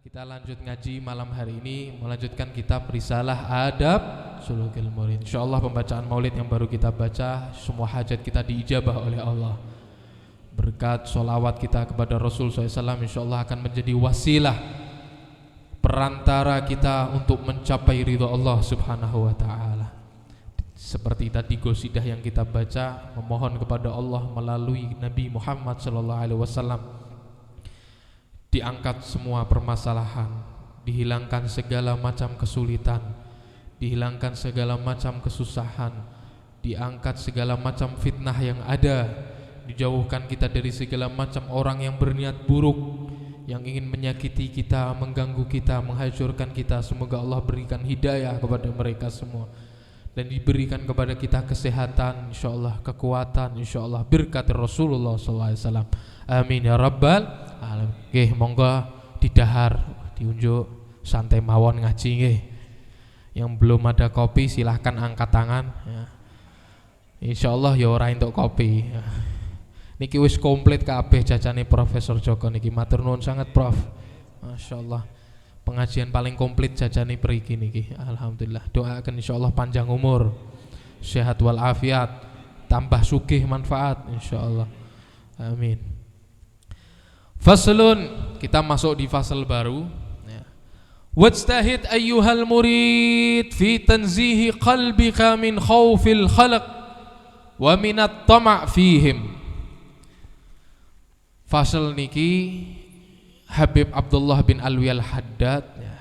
Kita lanjut ngaji malam hari ini, melanjutkan kitab Risalah Adab Sulukil Murid. Insyaallah pembacaan maulid yang baru kita baca, semua hajat kita diijabah oleh Allah. Berkat sholawat kita kepada Rasul SAW, insyaallah akan menjadi wasilah perantara kita untuk mencapai ridha Allah Subhanahu wa ta'ala. Seperti tadi qasidah yang kita baca, memohon kepada Allah melalui Nabi Muhammad SAW, diangkat semua permasalahan, dihilangkan segala macam kesulitan, dihilangkan segala macam kesusahan, diangkat segala macam fitnah yang ada, dijauhkan kita dari segala macam orang yang berniat buruk, yang ingin menyakiti kita, mengganggu kita, menghancurkan kita. Semoga Allah berikan hidayah kepada mereka semua, dan diberikan kepada kita kesehatan, insyaallah, kekuatan, insyaallah, berkat Rasulullah SAW. Amin ya rabbal alamin. Nggih, monggo didahar, diunjuk, santai mawon ngaji nggih. Yang belum ada kopi silahkan angkat tangan ya. Insyaallah ya ora entuk kopi ya. Niki wis komplit kabeh jajane Profesor Joko niki. Matur nuwun sangat Prof. Masyaallah. Pengajian paling komplit jajane periki niki. Alhamdulillah. Doakan insyaallah panjang umur, sehat wal afiat, tambah sugih manfaat insyaallah. Amin. Faslun, kita masuk di fasal baru ya. Wajtahid ayyuhal murid fi tanzihi qalbika min khawfil khalq wa minat tama' fihim. Fasal niki Habib Abdullah bin Alwi Al-Haddad ya,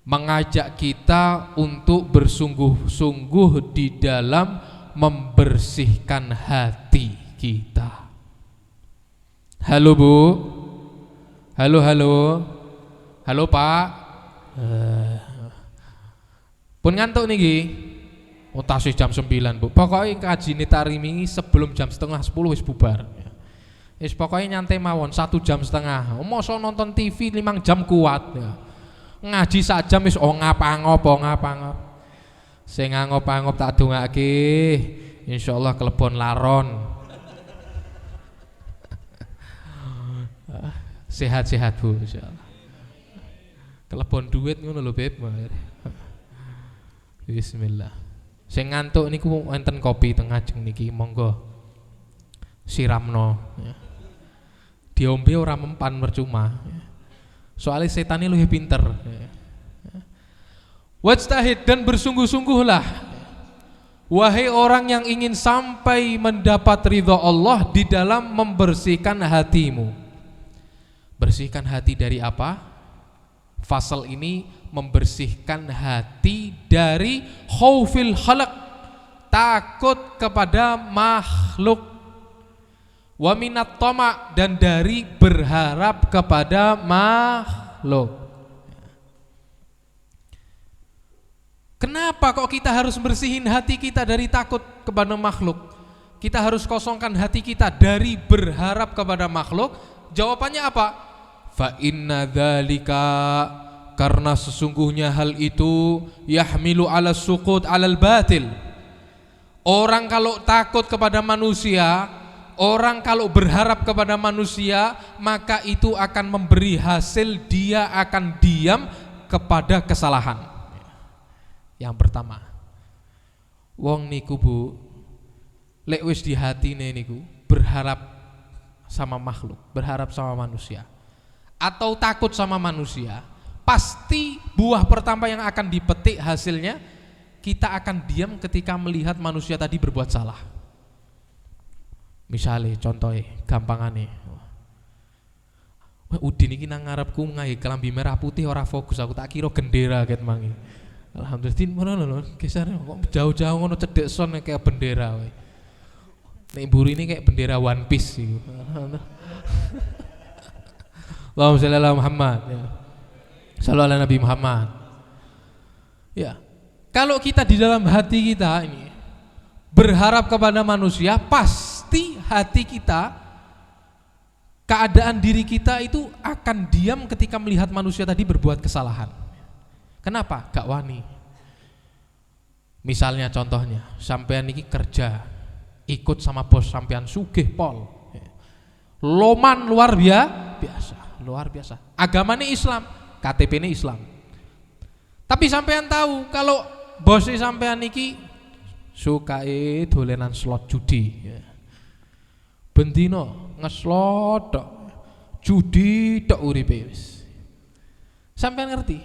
mengajak kita untuk bersungguh-sungguh di dalam membersihkan hati kita. Halo Bu, halo halo Pak. Pun ngantuk niki. Oh tasih jam 9 Bu. Pokoknya kaji ini tarimi sebelum jam setengah 10 wis bubar. Wis pokoknya nyantai mawon 1 jam setengah. Mosok nonton TV 5 jam kuat ya. Ngaji sak jam wis ngapa-ngop. Sing ngop-ngop tak dongake insyaallah kelebon laron. Sehat-sehat Bu insyaallah. Kelebon duit ngono lho Beb. Bismillah. Sing ngantuk niku wonten kopi teng ngajeng niki monggo siramno ya. Diombe ora mempan percuma ya. Soalnya setane luwih pinter ya. Wajtahid, dan bersungguh-sungguhlah wahai orang yang ingin sampai mendapat ridha Allah di dalam membersihkan hatimu. Bersihkan hati dari apa? Fasal ini membersihkan hati dari khaufil khalq, takut kepada makhluk, wa minat tama', dan dari berharap kepada makhluk. Kenapa kok kita harus bersihin hati kita dari takut kepada makhluk? Kita harus kosongkan hati kita dari berharap kepada makhluk. Jawabannya apa? Fa inna dzalika, karena sesungguhnya hal itu yahmilu ala suqut alal batil. Orang kalau takut kepada manusia, orang kalau berharap kepada manusia, maka itu akan memberi hasil dia akan diam kepada kesalahan. Yang pertama, wong niku Bu, lek wis di hatine niku berharap sama makhluk, berharap sama manusia, atau takut sama manusia, pasti buah pertama yang akan dipetik hasilnya, kita akan diam ketika melihat manusia tadi berbuat salah. Misalnya contohnya gampangane, wah Udin iki nang ngarepku ngae kelambi merah putih ora fokus, aku tak kira gendera ket mangi. Alhamdulillah ngono lho, geser kok jauh-jauh ngono cedek son kayak bendera wae. Nek mburi ini kayak bendera One Piece gitu. Allahumma shalli ala Muhammad ya. Shallallahu ala Nabi Muhammad. Ya. Kalau kita di dalam hati kita ini berharap kepada manusia, pasti hati kita, keadaan diri kita itu akan diam ketika melihat manusia tadi berbuat kesalahan. Kenapa? Gak wani. Misalnya contohnya, sampean ini kerja, ikut sama bos sampean sugih pol, loman luar biasa, luar biasa. Agamanya Islam, KTP-nya Islam. Tapi sampean tahu kalau bosnya sampean niki sukae dolenan slot judi. Bendino ngeslot tok, judi tok uripe wis. Sampean ngerti?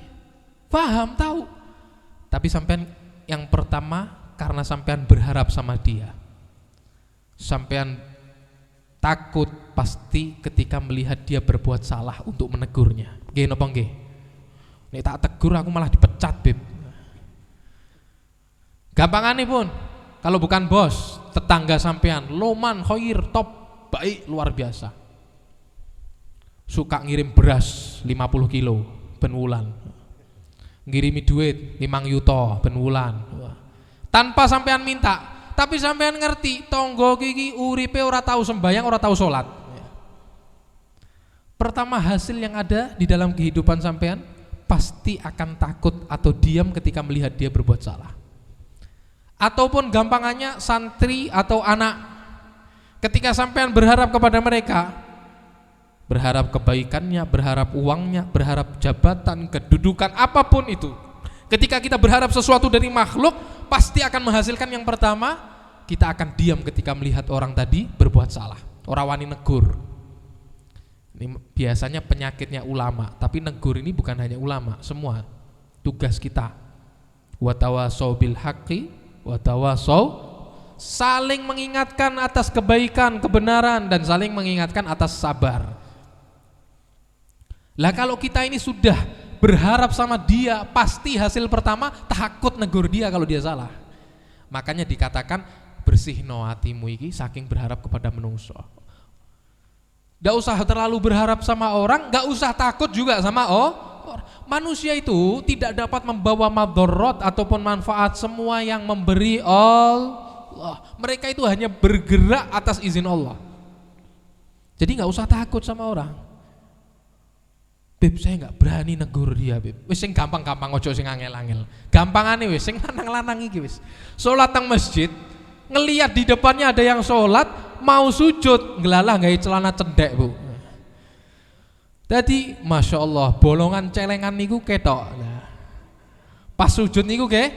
Paham, tahu. Tapi sampean yang pertama karena sampean berharap sama dia. Sampean takut pasti ketika melihat dia berbuat salah untuk menegurnya. Nggih napa nggih? Nek tak tegur aku malah dipecat, Beb. Gampangane pun, kalau bukan bos, tetangga sampean, loman, khoir, top, baik, luar biasa. Suka ngirim beras 50 kilo ben wulan. Ngirimi duit 5 yuto ben wulan. Tanpa sampean minta, tapi sampean ngerti tonggo kiki uripe ora tahu sembayang, ora tahu sholat. Pertama hasil yang ada di dalam kehidupan sampean pasti akan takut atau diam ketika melihat dia berbuat salah. Ataupun gampangannya santri atau anak, ketika sampean berharap kepada mereka, berharap kebaikannya, berharap uangnya, berharap jabatan, kedudukan, apapun itu, ketika kita berharap sesuatu dari makhluk, pasti akan menghasilkan yang pertama, kita akan diam ketika melihat orang tadi berbuat salah. Orang wani negur. Ini biasanya penyakitnya ulama, tapi negur ini bukan hanya ulama, semua. Tugas kita. Wa tawasau bil haqqi wa tawasau, saling mengingatkan atas kebaikan, kebenaran, dan saling mengingatkan atas sabar. Lah kalau kita ini sudah berharap sama dia, pasti hasil pertama takut negur dia kalau dia salah. Makanya dikatakan bersihno hatimu iki saking berharap kepada menungso. Gak usah terlalu berharap sama orang, gak usah takut juga sama orang. Manusia itu tidak dapat membawa madorot ataupun manfaat, semua yang memberi Allah. Mereka itu hanya bergerak atas izin Allah. Jadi gak usah takut sama orang. Beb, saya gak berani negur dia, Beb. Wis sing gampang-gampang, ojo sing angel-angel. Gampangane wis sing lanang-lanang iki wis. Salat nang masjid, ngelihat di depannya ada yang sholat, mau sujud ngelalah gaya celana cendek, Bu. Jadi masya Allah, bolongan celengan niku ketok. Nah, pas sujud niku ke,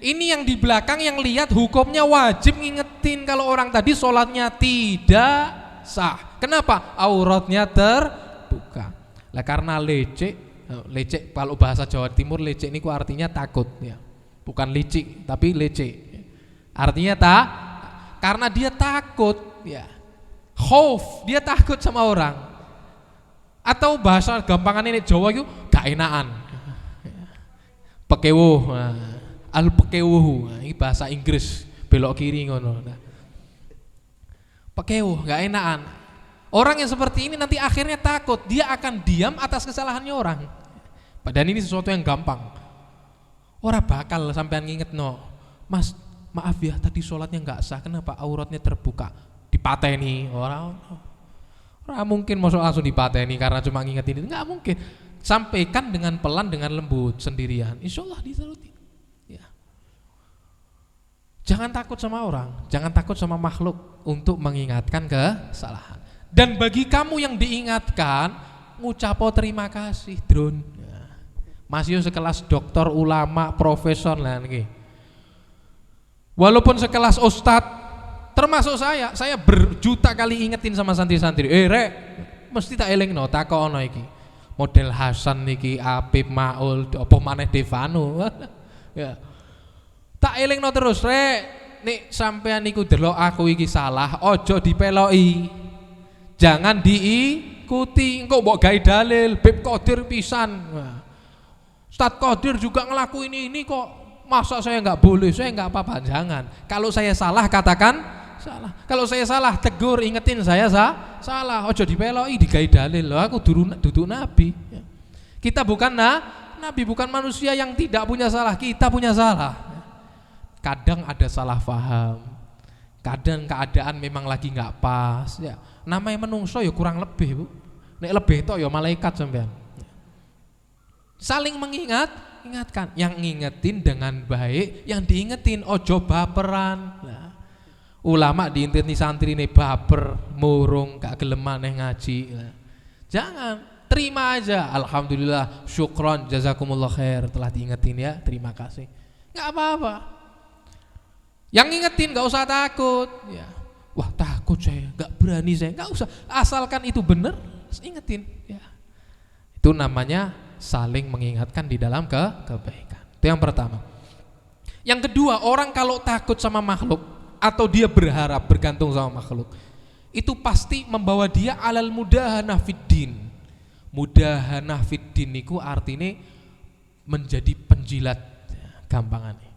ini yang di belakang yang lihat hukumnya wajib ngingetin kalau orang tadi sholatnya tidak sah. Kenapa? Auratnya terbuka. Lah karena lecek kalau bahasa Jawa Timur lecek niku artinya takut ya. Bukan licik tapi lecek. Artinya karena dia takut ya. Khauf, dia takut sama orang. Atau bahasa gampangan ini Jawa itu gak enakan. Pekewuh, al pekewuh, ini bahasa Inggris belok kiri ngono. Pekewuh, gak enakan. Orang yang seperti ini nanti akhirnya takut, dia akan diam atas kesalahannya orang. Padahal ini sesuatu yang gampang. Orang bakal sampean nginget no, Mas, maaf ya tadi sholatnya nggak sah, kenapa auratnya terbuka? Dipateni orang mungkin masuk langsung dipateni karena cuma ngingetin itu, nggak mungkin. Sampaikan dengan pelan, dengan lembut sendirian, insya Allah dituruti ya. Jangan takut sama orang, jangan takut sama makhluk untuk mengingatkan kesalahan. Dan bagi kamu yang diingatkan, ngucapo terima kasih drone ya. Masih sekelas dokter, ulama, profesor lah nih. Walaupun sekelas ustadz, termasuk saya berjuta kali ingetin sama santri-santri, rek, mesti tak elingno, takono iki. Model Hasan niki, Apip, Maul, apa maneh Devanu. Ya. Tak elingno terus, rek, nek sampean niku delok aku iki salah, ojo dipeloki. Jangan diikuti, engko mbok gawe dalil, Bib Qadir pisan. Nah, Ustaz Qadir juga ngelakuin ini kok. Masa saya nggak boleh, saya nggak apa-apa, jangan. Kalau saya salah katakan salah. Kalau saya salah tegur, ingetin saya salah. Ojo dipeloi, digai dalil. Loh, aku duduk nabi. Kita bukan nabi, bukan manusia yang tidak punya salah. Kita punya salah. Kadang ada salah paham. Kadang keadaan memang lagi nggak pas. Ya, namanya menungso ya kurang lebih, Bu. Nek lebih toh ya malaikat sampean. Saling ingatkan, yang ngingetin dengan baik, yang diingetin ojo baperan. Nah, ulama diinteni santri ini baper, murung, gak gelem maneh ngaji. Nah, jangan, terima aja, alhamdulillah, syukron, jazakumullah khair, telah diingetin ya, terima kasih. Nggak apa-apa. Yang ingetin nggak usah takut. Ya. Wah takut saya, nggak berani saya, nggak usah. Asalkan itu benar, ingetin. Ya. Itu namanya saling mengingatkan di dalam kebaikan. Itu yang pertama. Yang kedua, orang kalau takut sama makhluk atau dia berharap bergantung sama makhluk, itu pasti membawa dia alal mudahana fiddin. Mudahana fiddin niku artinya menjadi penjilat, gampangannya.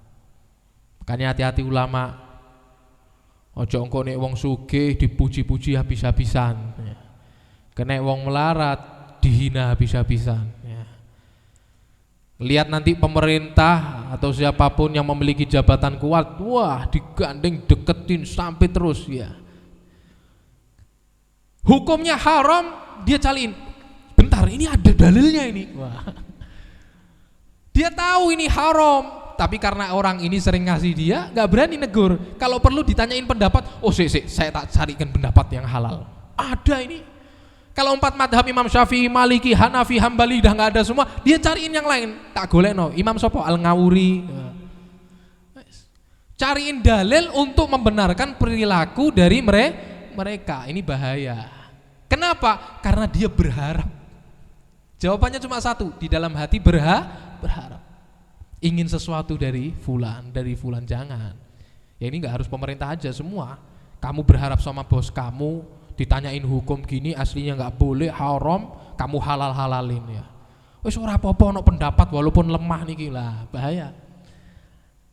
Makanya hati-hati ulama, ojo engko nek wong sugih dipuji-puji habis-habisan, kena wong melarat dihina habis-habisan. Lihat nanti pemerintah atau siapapun yang memiliki jabatan kuat, wah digandeng deketin sampai terus ya. Hukumnya haram, dia cariin. Bentar, ini ada dalilnya ini. Wah. Dia tahu ini haram, tapi karena orang ini sering ngasih dia, nggak berani negur. Kalau perlu ditanyain pendapat, oh saya tak carikan pendapat yang halal. Ada ini. Kalau 4 madhab Imam Syafi'i, Maliki, Hanafi, Hambali dah nggak ada semua, dia cariin yang lain. Tak golekno. Imam sopo Al-Ngawuri. Cariin dalil untuk membenarkan perilaku dari mereka. Ini bahaya. Kenapa? Karena dia berharap. Jawabannya cuma satu, di dalam hati berharap. Ingin sesuatu dari fulan jangan. Ya ini nggak harus pemerintah aja, semua. Kamu berharap sama bos kamu, ditanyain hukum gini aslinya nggak boleh, haram, kamu halal-halalin ya. Wis ora apa-apa ono pendapat walaupun lemah niki lah, bahaya.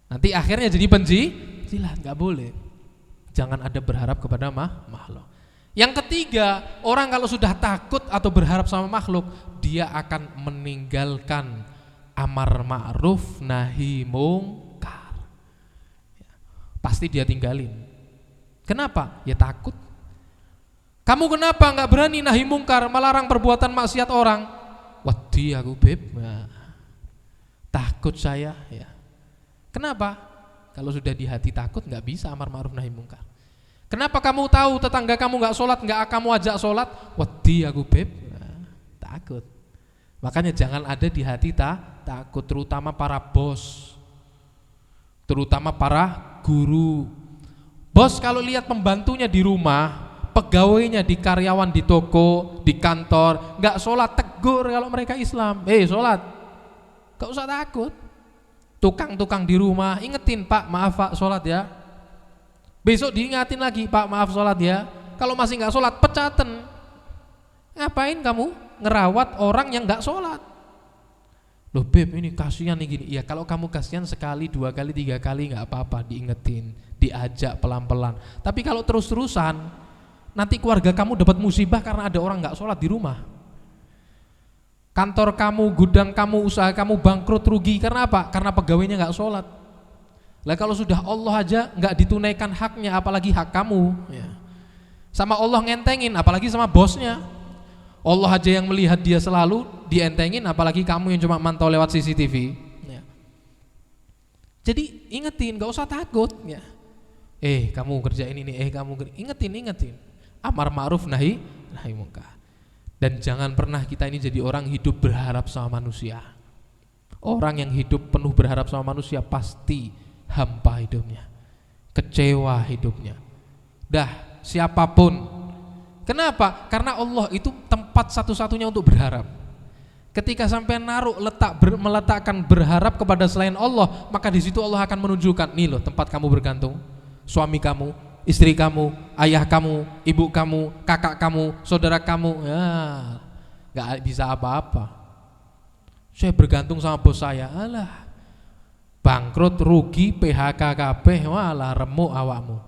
Nanti akhirnya jadi penjilat, nggak boleh. Jangan ada berharap kepada makhluk. Yang ketiga, orang kalau sudah takut atau berharap sama makhluk, dia akan meninggalkan amar ma'ruf nahi mungkar. Pasti dia tinggalin. Kenapa? Ya takut. Kamu kenapa nggak berani nahi mungkar, melarang perbuatan maksiat orang? Wedi aku beb, nah, takut saya ya. Kenapa? Kalau sudah di hati takut nggak bisa amar ma'ruf nahi mungkar. Kenapa kamu tahu tetangga kamu nggak sholat, nggak kamu ajak sholat? Wedi aku beb, nah, takut. Makanya jangan ada di hati takut, terutama para bos, terutama para guru. Bos kalau lihat pembantunya di rumah, pegawainya di karyawan di toko, di kantor, nggak sholat, tegur kalau mereka Islam. Sholat, nggak usah takut. Tukang-tukang di rumah, ingetin Pak, maaf Pak, sholat ya. Besok diingatin lagi, Pak maaf sholat ya. Kalau masih nggak sholat, pecaten. Ngapain kamu ngerawat orang yang nggak sholat? Loh beb, ini kasihan nih gini. Ya kalau kamu kasihan sekali, 2 kali, 3 kali nggak apa-apa, diingetin, diajak pelan-pelan. Tapi kalau terus-terusan, nanti keluarga kamu dapat musibah karena ada orang nggak sholat di rumah. Kantor kamu, gudang kamu, usaha kamu bangkrut, rugi. Karena apa? Karena pegawainya nggak sholat. Lah kalau sudah Allah aja nggak ditunaikan haknya, apalagi hak kamu ya. Sama Allah ngentengin, apalagi sama bosnya. Allah aja yang melihat dia selalu dientengin, apalagi kamu yang cuma mantau lewat CCTV ya. Jadi ingetin, nggak usah takut ya. Kamu kerjain ini, ingetin. Amar ma'ruf nahi mungkar. Dan jangan pernah kita ini jadi orang hidup berharap sama manusia. Orang yang hidup penuh berharap sama manusia pasti hampa hidupnya, kecewa hidupnya. Dah siapapun. Kenapa? Karena Allah itu tempat satu-satunya untuk berharap. Ketika sampai meletakkan berharap kepada selain Allah, maka di situ Allah akan menunjukkan, nih loh tempat kamu bergantung. Suami kamu, istri kamu, ayah kamu, ibu kamu, kakak kamu, saudara kamu, ya nggak bisa apa-apa. Saya bergantung sama bos saya, alah bangkrut, rugi, PHK kabeh, walah remuk awakmu.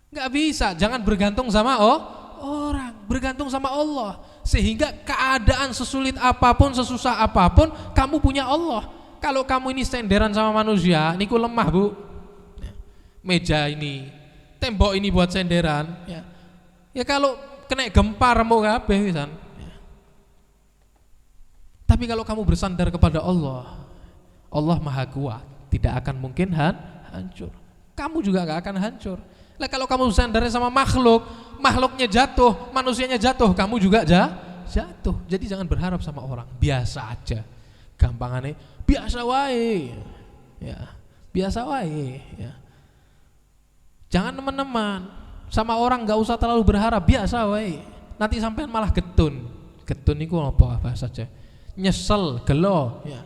Nggak bisa, jangan bergantung sama orang, bergantung sama Allah. Sehingga keadaan sesulit apapun, sesusah apapun, kamu punya Allah. Kalau kamu ini senderan sama manusia, niku lemah bu. Meja ini, tembok ini buat senderan. Ya kalau kena gempa remuk kabeh pisan. Tapi kalau kamu bersandar kepada Allah, Allah maha kuat, tidak akan mungkin hancur. Kamu juga gak akan hancur. Lah kalau kamu sandarnya sama makhluk, makhluknya jatuh, manusianya jatuh, kamu juga jatuh. Jadi jangan berharap sama orang, biasa aja. Gampangannya biasa wae. Ya, biasa wae ya. Jangan teman-teman sama orang nggak usah terlalu berharap, biasa wae. Nanti sampean malah getun. Getun niku apa bahasa aja? Nyesel, gelo ya.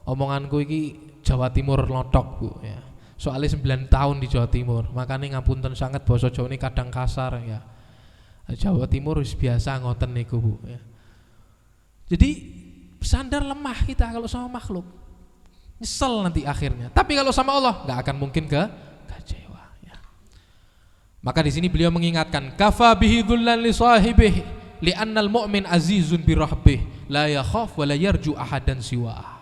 Omonganku iki Jawa Timur lotok, Bu ya. Soalnya 9 tahun di Jawa Timur, makanya ngapunten sangat basa Jawa ini kadang kasar ya. Jawa Timur wis biasa ngoten niku, Bu ya. Jadi sandar lemah kita kalau sama makhluk. Nyesel nanti akhirnya. Tapi kalau sama Allah enggak akan mungkin kecewa ya. Maka di sini beliau mengingatkan, kafa bihi dhullan li sahibihi li'annal mu'min azizun bi rahbih la yakhaf wa la yarju ahadan siwa.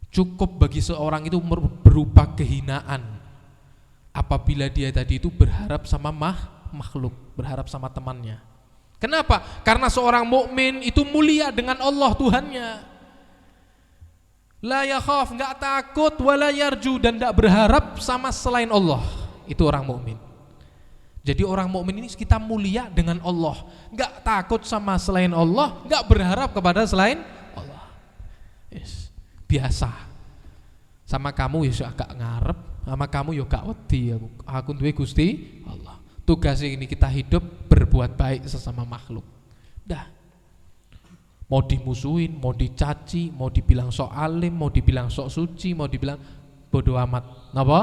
Cukup bagi seorang itu berupa kehinaan apabila dia tadi itu berharap sama makhluk, berharap sama temannya. Kenapa? Karena seorang mukmin itu mulia dengan Allah Tuhannya. La yakhaf, enggak takut, wala yarju, dan enggak berharap sama selain Allah. Itu orang mukmin. Jadi orang mukmin ini kita mulia dengan Allah, enggak takut sama selain Allah, enggak berharap kepada selain Allah. Yes. Biasa. Sama kamu ya agak ngarep, sama kamu ya gak wedi aku duwe Gusti Allah. Tugas ini kita hidup berbuat baik sesama makhluk. Dah. Mau dimusuhin, mau dicaci, mau dibilang sok alim, mau dibilang sok suci, mau dibilang bodoh amat. Napa?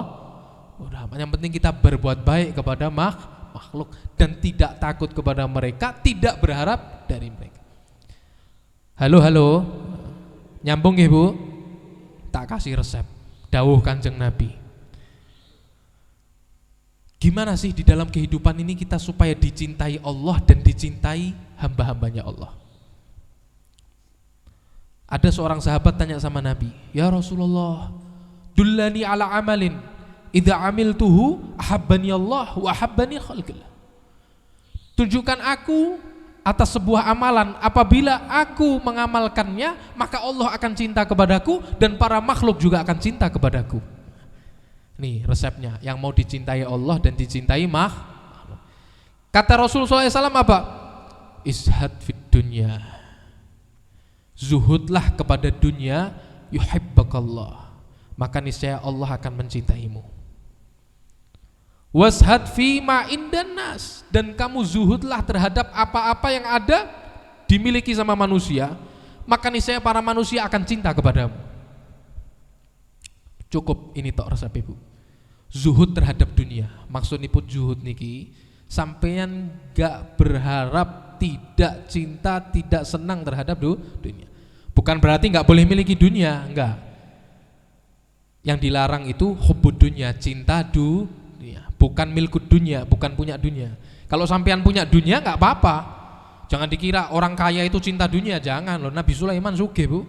Bodoh amat. Yang penting kita berbuat baik kepada makhluk dan tidak takut kepada mereka, tidak berharap dari mereka. Halo. Nyambung ya, Bu? Tak kasih resep. Dawuh Kanjeng Nabi. Gimana sih di dalam kehidupan ini kita supaya dicintai Allah dan dicintai hamba-hambanya Allah? Ada seorang sahabat tanya sama Nabi, ya Rasulullah, dullani ala amalin idza amiltuhu ahabbani Allah wa ahabbani khalqillah. Tunjukkan aku atas sebuah amalan, apabila aku mengamalkannya maka Allah akan cinta kepadaku dan para makhluk juga akan cinta kepadaku. Nih resepnya, yang mau dicintai Allah dan dicintai makhluk. Kata Rasulullah SAW apa? Izhad fid dunya, zuhudlah kepada dunia, yuhibbakallah, maka niscaya Allah akan mencintaimu. Washad fi ma indan nas, dan kamu zuhudlah terhadap apa-apa yang ada dimiliki sama manusia, maka niscaya para manusia akan cinta kepadamu. Cukup ini tok resep Ibu. Zuhud terhadap dunia. Maksudnya pun zuhud niki sampeyan gak berharap, tidak cinta, tidak senang terhadap dunia. Bukan berarti gak boleh miliki dunia, enggak. Yang dilarang itu hubbud dunya, cinta dunia. Bukan milkud dunia, bukan punya dunia. Kalau sampean punya dunia nggak apa-apa. Jangan dikira orang kaya itu cinta dunia, jangan loh. Nabi Sulaiman sugih, Bu.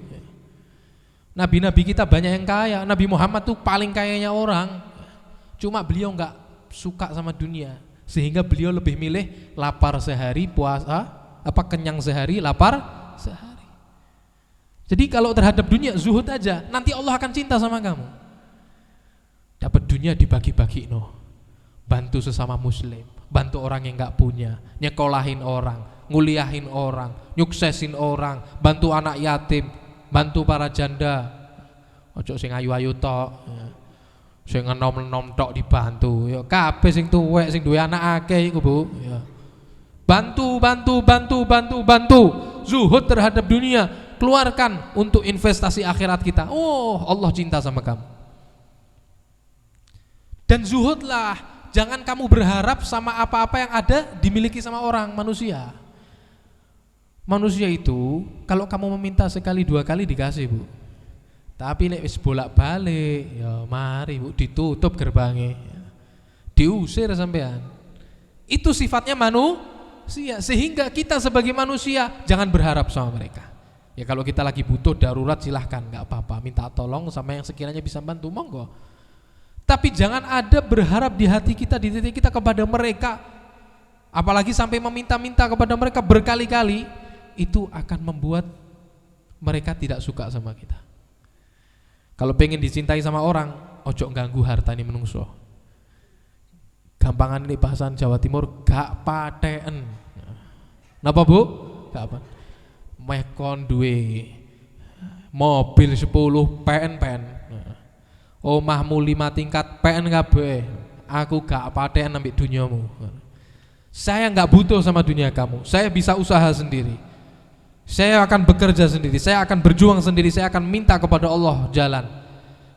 Nabi-nabi kita banyak yang kaya. Nabi Muhammad tuh paling kayanya orang. Cuma beliau nggak suka sama dunia, sehingga beliau lebih milih lapar sehari, puasa kenyang sehari, lapar sehari. Jadi kalau terhadap dunia zuhud aja, nanti Allah akan cinta sama kamu. Dapat dunia dibagi-bagi bantu sesama muslim, bantu orang yang gak punya, nyekolahin orang, nguliahin orang, nyuksesin orang, bantu anak yatim, bantu para janda. Ojo sing ayu-ayu tok, sing enom-enom tok dibantu. Ya kabeh sing tuwek sing duwe anak akeh iku, Bu. Ya. Bantu. Zuhud terhadap dunia, keluarkan untuk investasi akhirat kita. Oh, Allah cinta sama kamu. Dan zuhudlah. Jangan kamu berharap sama apa-apa yang ada dimiliki sama orang, manusia. Manusia itu kalau kamu meminta sekali dua kali dikasih, Bu. Tapi nek wis bolak-balik, ya mari, Bu, ditutup gerbangnya. Diusir sampean. Itu sifatnya manusia, sehingga kita sebagai manusia jangan berharap sama mereka. Ya kalau kita lagi butuh darurat silahkan, enggak apa-apa, minta tolong sama yang sekiranya bisa bantu, monggo. Tapi jangan ada berharap di hati kita, di titik kita kepada mereka, apalagi sampai meminta-minta kepada mereka berkali-kali. Itu akan membuat mereka tidak suka sama kita. Kalau pengen dicintai sama orang, ojo ganggu hartane menungso. Gampangan ini bahasan Jawa Timur, gak paten. Napa, Bu? gak apa. Meh kon duwe mobil 10 PN. Omahmu 5 tingkat PN kabeh. Aku gak paten ambek dunyamu. Saya gak butuh sama dunia kamu. Saya bisa usaha sendiri. Saya akan bekerja sendiri. Saya akan berjuang sendiri. Saya akan minta kepada Allah jalan.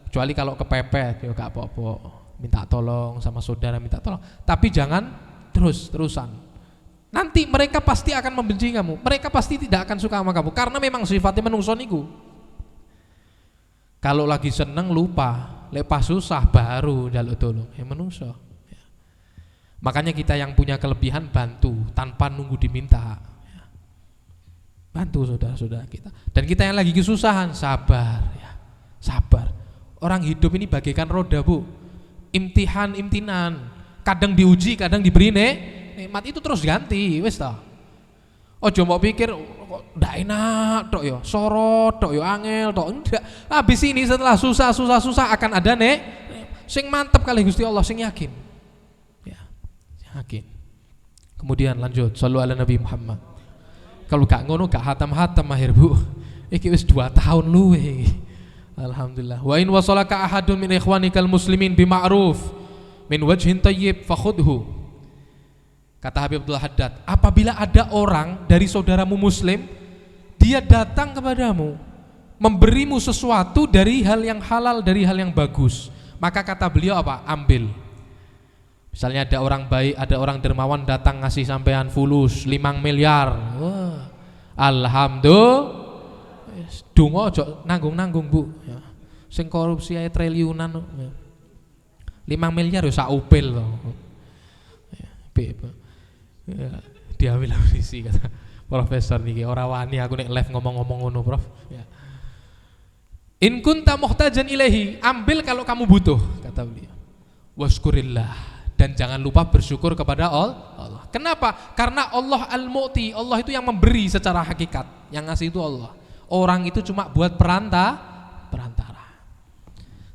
Kecuali kalau kepepet ya gak apa-apa. Minta tolong sama saudara, minta tolong. Tapi jangan terus-terusan. Nanti mereka pasti akan membenci kamu. Mereka pasti tidak akan suka sama kamu karena memang sifatnya menungso niku. Kalau lagi seneng lupa, lepas susah baru njaluk tolong. Menungso. Ya. Makanya kita yang punya kelebihan bantu tanpa nunggu diminta. Ya. Bantu saudara-saudara kita. Dan kita yang lagi kesusahan sabar ya. Sabar. Orang hidup ini bagaikan roda, Bu. Imtihan. Kadang diuji, kadang diberi nikmat itu terus ganti, wis ta. Ojo mau pikir kok ndak enak tok ya, sorot tok ya, angel tok. Enggak. Habis ini setelah susah akan ada sing mantep kali Gusti Allah, sing yakin. Ya, yakin. Kemudian lanjut, sallu ala Nabi Muhammad. Kalau gak ngono gak hatam-hatam akhir, Bu. Iki wis 2 tahun luwe. Alhamdulillah. Wa in wasalaka ahadun min ikhwanikal muslimin bima'ruf min wajhin thayyib fakhudhu. Kata Habib Abdul Haddad, apabila ada orang dari saudaramu muslim, dia datang kepadamu, memberimu sesuatu dari hal yang halal, dari hal yang bagus, maka kata beliau apa? Ambil. Misalnya ada orang baik, ada orang dermawan datang ngasih sampean fulus 5 miliar. Wah, alhamdulillah. Dungo ojo nanggung-nanggung, Bu. Ya. Sing korupsi ae triliunan. Ya. 5 miliar ya sak upil to. Ya, diambil ambisi kata profesor niki, ora wani aku nek live ngomong-ngomong ngono, Prof. Ya. In kunta muhtajan ilaihi, ambil kalau kamu butuh, kata beliau. Waskurillah, dan jangan lupa bersyukur kepada Allah. Kenapa? Karena Allah Al-Mu'ti, Allah itu yang memberi secara hakikat, yang ngasih itu Allah. Orang itu cuma buat perantara.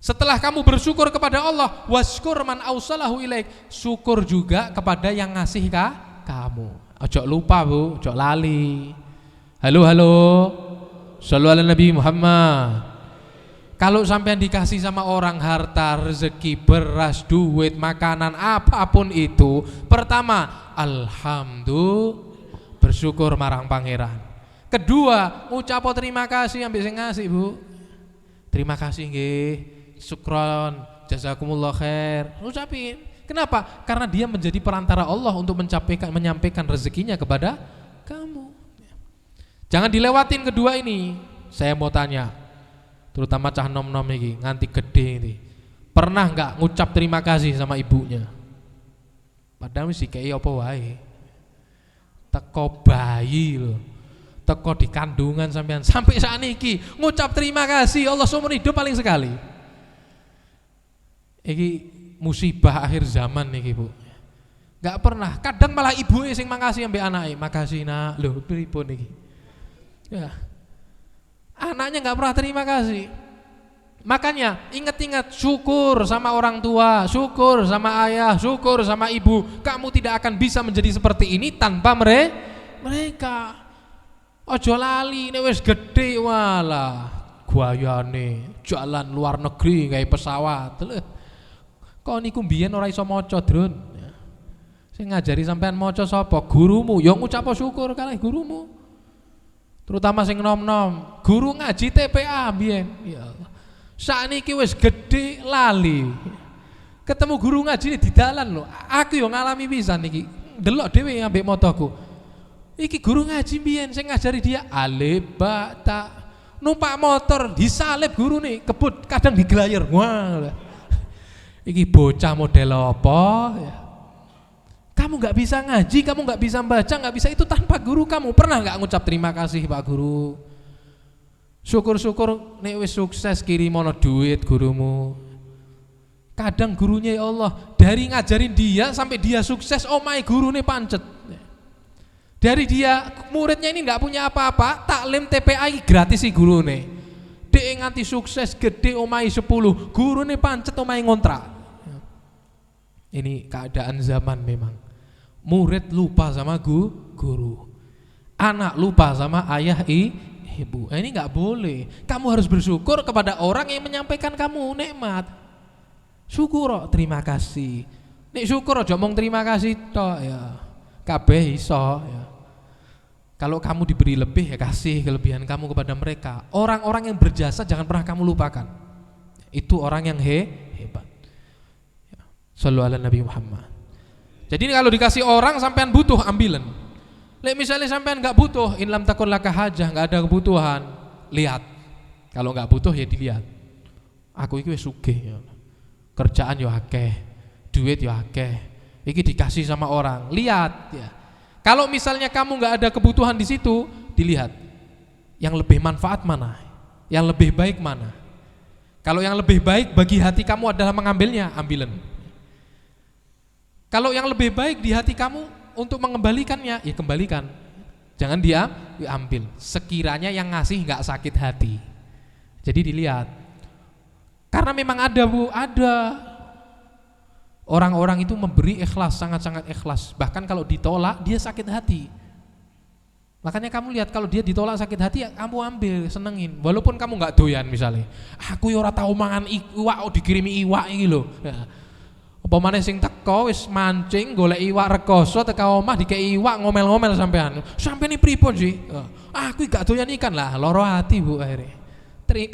Setelah kamu bersyukur kepada Allah, waskur man ausalahu ilaik, syukur juga kepada yang ngasih kamu. Ojo lupa, Bu, ojo lali. Halo, sallu ala Nabi Muhammad. Kalau sampean dikasih sama orang harta, rezeki, beras, duit, makanan, apapun itu, pertama, alhamdulillah, bersyukur marang pangeran. Kedua, ucapo terima kasih ambek sing ngasih, Bu. Terima kasih nggih, syukron, jazakumullah khair. Ucapin. Kenapa? Karena dia menjadi perantara Allah untuk menyampaikan rezekinya kepada kamu. Jangan dilewatin kedua ini. Saya mau tanya, terutama cah nom-nom ini, nganti gede ini, pernah nggak ngucap terima kasih sama ibunya? Padahal sih kayak apa wae. Teko bayi loh, teko di kandungan sampai saat ini ngucap terima kasih Allah seumur hidup paling sekali. Iki musibah akhir zaman nih, Bu. Gak pernah. Kadang malah ibu sing makasih ambek anake. Makasih nak. Lho pripun iki? Ya. Anaknya gak pernah terima kasih. Makanya ingat-ingat, syukur sama orang tua, syukur sama ayah, syukur sama ibu. Kamu tidak akan bisa menjadi seperti ini tanpa mereka. Ojo lali nek wis gede walah guayane jalan luar negeri kayak pesawat. Kok niku mbiyen ora iso maca, Drun. Sing ngajari sampean maca sapa? Gurumu. Ya ngucap syukur kalih gurumu. Terutama sing nom-nom, guru ngaji TPA mbiyen. Ya Allah. Sakniki wis gedhe lali. Ketemu guru ngaji di dalan lho. Aku yo ngalami pisan iki. Delok dhewe ambek mataku. Iki guru ngaji mbiyen sing ngajari dia alif ba ta. Numpak motor disalib gurune, kebut kadang diglayer. Wah. Iki bocah model apa ya? Kamu gak bisa ngaji, kamu gak bisa baca, gak bisa itu tanpa guru kamu. Pernah gak ngucap terima kasih Pak Guru? Syukur-syukur nek wis sukses kirimono duit gurumu. Kadang gurunya ya Allah, dari ngajarin dia sampai dia sukses, omahe gurune pancet. Dari dia muridnya ini gak punya apa-apa, taklim TPA gratis si gurune. Dek nganti sukses gede omahe 10, gurune pancet omahe ngontrak. Ini keadaan zaman memang. Murid lupa sama guru. Anak lupa sama ayah ibu. Ini nggak boleh. Kamu harus bersyukur kepada orang yang menyampaikan kamu nikmat. Syukur, terima kasih. Nek syukur aja ngomong terima kasih tok ya. Kabeh iso ya. Kalau kamu diberi lebih ya kasih kelebihan kamu kepada mereka. Orang-orang yang berjasa jangan pernah kamu lupakan. Itu orang yang hebat. Shallu ala Nabi Muhammad. Jadi kalau dikasih orang sampean butuh ambilen. Lek misalnya sampean nggak butuh, in lam takun laka hajah, nggak ada kebutuhan, lihat. Kalau nggak butuh ya dilihat. Aku iki wis sugih ya. Kerjaan yo akeh, duit yo akeh. Iki dikasih sama orang, lihat ya. Kalau misalnya kamu nggak ada kebutuhan di situ, dilihat. Yang lebih manfaat mana? Yang lebih baik mana? Kalau yang lebih baik bagi hati kamu adalah mengambilnya, ambilen. Kalau yang lebih baik di hati kamu untuk mengembalikannya, ya kembalikan. Jangan diambil. Sekiranya yang ngasih nggak sakit hati. Jadi dilihat. Karena memang ada Bu, ada orang-orang itu memberi ikhlas, sangat-sangat ikhlas. Bahkan kalau ditolak dia sakit hati. Makanya kamu lihat kalau dia ditolak sakit hati, ya kamu ambil, senengin. Walaupun kamu nggak doyan misalnya. Aku ya ora tau mangan iwak, dikirimi iwak iki lho. Ya. Apa maneh sing teko wis mancing golek iwak rekoso teko omah dikei iwak ngomel-ngomel sampean. Sampeyan iki pripun sih? Aku gak doyan ikan lah, loro hati Bu akhirnya.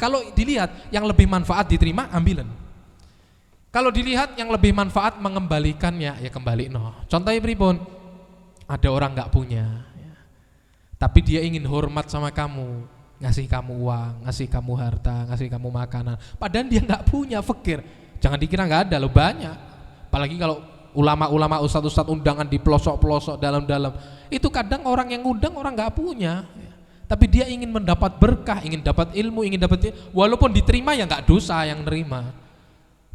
Kalau dilihat yang lebih manfaat diterima ambilan. Kalau dilihat yang lebih manfaat mengembalikannya ya kembali no. Contohnya pripun? Ada orang gak punya ya. Tapi dia ingin hormat sama kamu, ngasih kamu uang, ngasih kamu harta, ngasih kamu makanan. Padahal dia gak punya, fakir. Jangan dikira gak ada, loh banyak. Apalagi kalau ulama-ulama, ustadz-ustadz undangan di pelosok-pelosok dalam-dalam, itu kadang orang yang undang orang nggak punya, tapi dia ingin mendapat berkah, ingin dapat ilmu, ingin dapat, walaupun diterima ya nggak dosa yang nerima.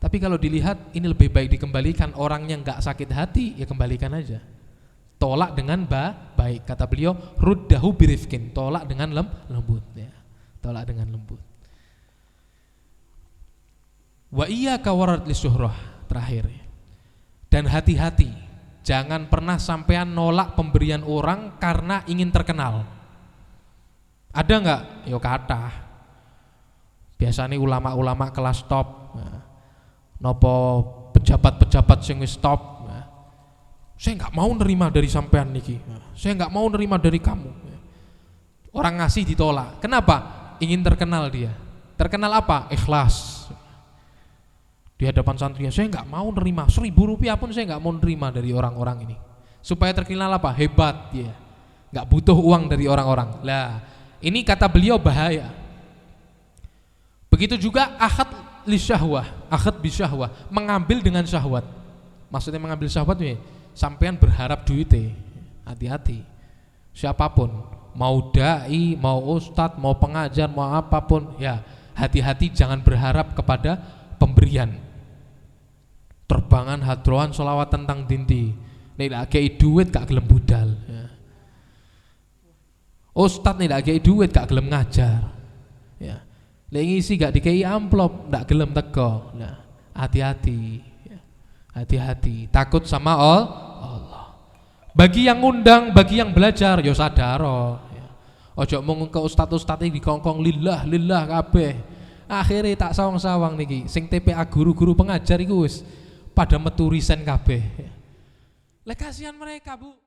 Tapi kalau dilihat ini lebih baik dikembalikan, orangnya nggak sakit hati ya kembalikan aja. Tolak dengan baik, kata beliau, ruddahu birifkin, tolak dengan lembut, ya. Tolak dengan lembut. Wa iyyaka warad lisyuhrah, terakhir ya. Dan hati-hati, jangan pernah sampean nolak pemberian orang karena ingin terkenal. Ada nggak? Yo kata. Biasanya ulama-ulama kelas top, nopo pejabat-pejabat sing wis top. Saya nggak mau nerima dari sampean niki. Saya nggak mau nerima dari kamu. Orang ngasih ditolak. Kenapa? Ingin terkenal dia. Terkenal apa? Ikhlas. Di hadapan santrinya, saya nggak mau nerima Rp1.000 pun saya nggak mau nerima dari orang-orang ini. Supaya terkenal apa? Hebat dia, nggak butuh uang dari orang-orang. Lah, ini kata beliau bahaya. Begitu juga akhad lisyahwah, akhad bisyahwah, mengambil dengan syahwat. Maksudnya mengambil syahwat nih, sampean berharap duitnya. Hati-hati. Siapapun, mau dai, mau ustadz, mau pengajar, mau apapun, ya hati-hati jangan berharap kepada pemberian. Terbangan hadroan solawat tentang dinti. Nek lak kei duit gak gelem budal ya. Ustad nek lak kei duit gak gelem ngajar ya. Nek ngisi gak dikei amplop gak gelem teko. Nah, hati-hati ya. Hati-hati, takut sama Allah. Bagi yang ngundang, bagi yang belajar yo sadaro ya. Ojo mung ke ustad-ustad iki dikongkong lillah kabeh. Akhirnya tak sawang-sawang niki sing TPA guru-guru pengajar iku wis pada metu resign kabeh. Lah kasihan mereka Bu.